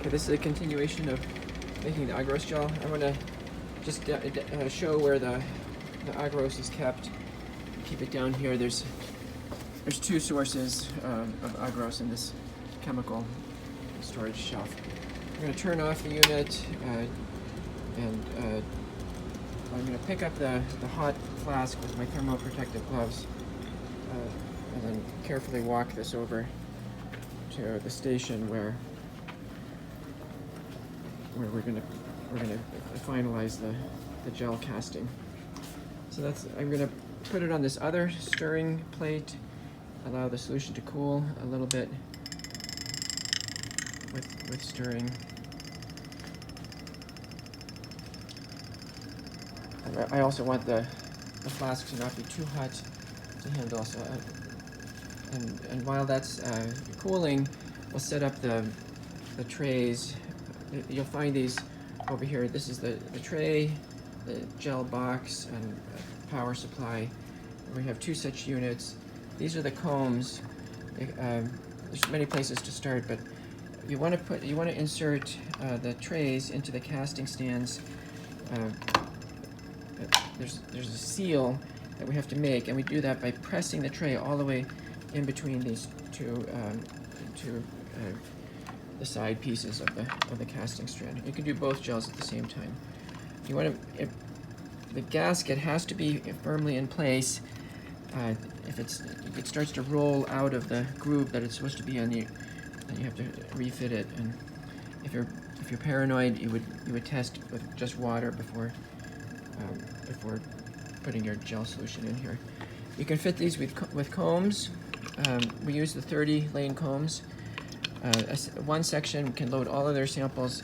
Okay, this is a continuation of making the Agarose Gel. I want to just show where the Agarose is kept. Keep it down here. There's two sources of Agarose in this chemical storage shelf. I'm going to turn off the unit and I'm going to pick up the hot flask with my thermoprotective gloves and then carefully walk this over to the station where we're gonna finalize the gel casting. So I'm gonna put it on this other stirring plate, allow the solution to cool a little bit with stirring. I also want the flask to not be too hot to handle. So, and while that's cooling, we'll set up the trays. You'll find these over here. This is the tray, the gel box, and power supply. We have two such units. These are the combs. There's many places to start, but you want to insert the trays into the casting stands. There's a seal that we have to make, and we do that by pressing the tray all the way in between these two the side pieces of the casting strand. You can do both gels at the same time. You want to, the gasket has to be firmly in place. If it starts to roll out of the groove that it's supposed to be in, then you have to refit it. And if you're paranoid, you would test with just water before putting your gel solution in here. You can fit these with combs. We use the 30 lane combs. One section can load all of their samples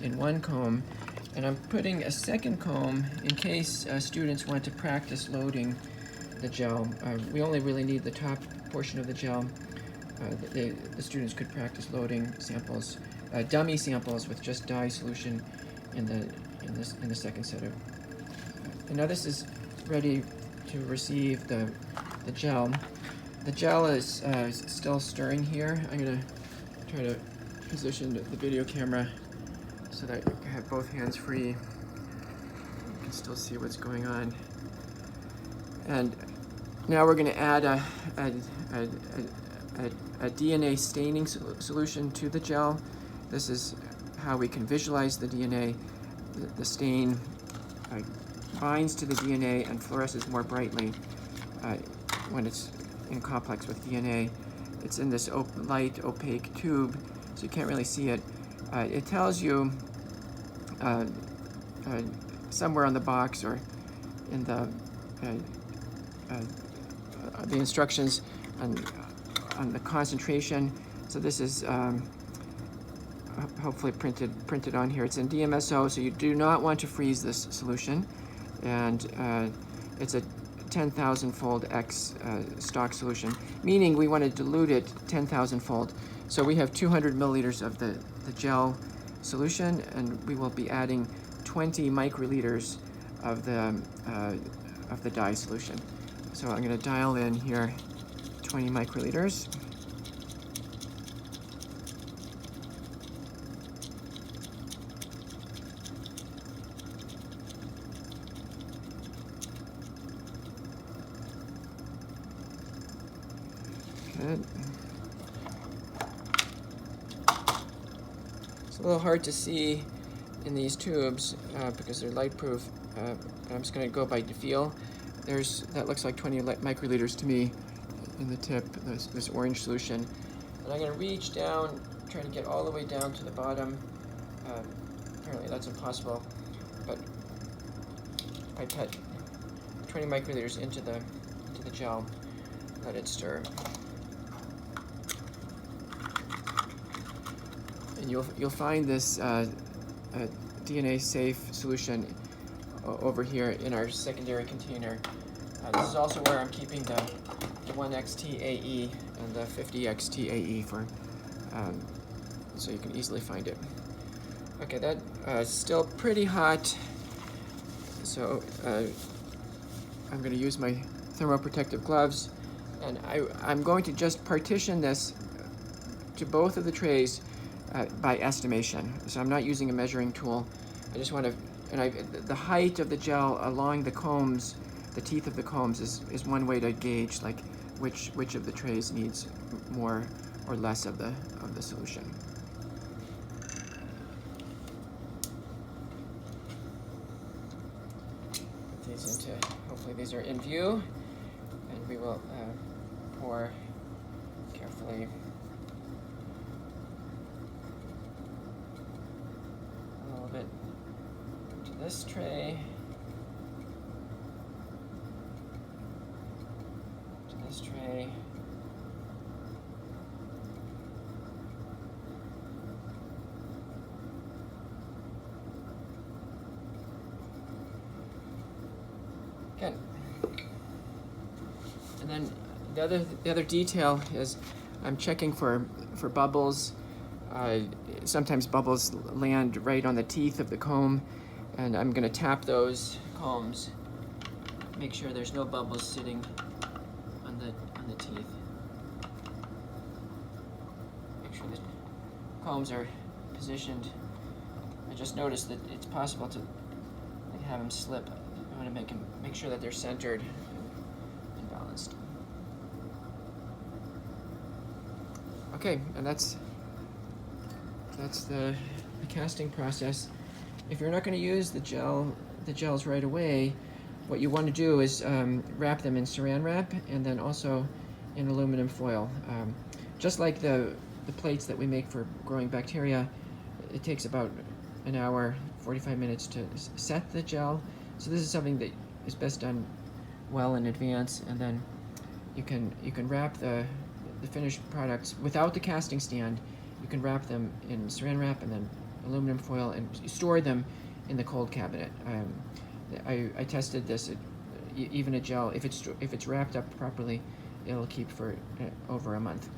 in one comb, and I'm putting a second comb in case students want to practice loading the gel. We only really need the top portion of the gel. The students could practice loading samples, dummy samples with just dye solution in the second set of. And now this is ready to receive the gel. The gel is still stirring here. I'm gonna try to position the video camera so that you have both hands free. You can still see what's going on. And now we're going to add a DNA staining solution to the gel. This is how we can visualize the DNA. The stain binds to the DNA and fluoresces more brightly when it's in complex with DNA. It's in this light, opaque tube, so you can't really see it. It tells you somewhere on the box or in the instructions on the concentration. So this is hopefully printed on here. It's in DMSO, so you do not want to freeze this solution, and it's a 10,000-fold X stock solution, meaning we want to dilute it 10,000-fold. So we have 200 milliliters of the gel solution, and we will be adding 20 microliters of the dye solution. So I'm going to dial in here 20 microliters. Good. It's a little hard to see in these tubes because they're light proof, but I'm just going to go by feel. That looks like 20 microliters to me in the tip, this orange solution. And I'm going to reach down, try to get all the way down to the bottom. Apparently that's impossible, but I put 20 microliters into the gel, let it stir. And you'll find this DNA safe solution over here in our secondary container. This is also where I'm keeping the 1XTAE and the 50XTAE for, so you can easily find it. Okay, that is still pretty hot, so I'm going to use my thermoprotective gloves, and I'm going to just partition this to both of the trays by estimation. So I'm not using a measuring tool. I just want to, the height of the gel along the combs, the teeth of the combs is one way to gauge like which of the trays needs more or less of the solution. Put these into, hopefully these are in view, and we will pour carefully a little bit to this tray, to this tray, good. And then the other detail is I'm checking for bubbles. Sometimes bubbles land right on the teeth of the comb, and I'm going to tap those combs, make sure there's no bubbles sitting on the teeth. Make sure the combs are positioned. I just noticed that it's possible to have them slip. I want to make sure that they're centered and balanced. Okay, and that's the casting process. If you're not going to use the gels right away, what you want to do is wrap them in saran wrap and then also in aluminum foil. Just like the plates that we make for growing bacteria, it takes about an hour, 45 minutes to set the gel. So this is something that is best done well in advance, and then you can wrap the finished products without the casting stand. You can wrap them in saran wrap and then aluminum foil and store them in the cold cabinet. I tested this. Even a gel, if it's wrapped up properly, it'll keep for over a month.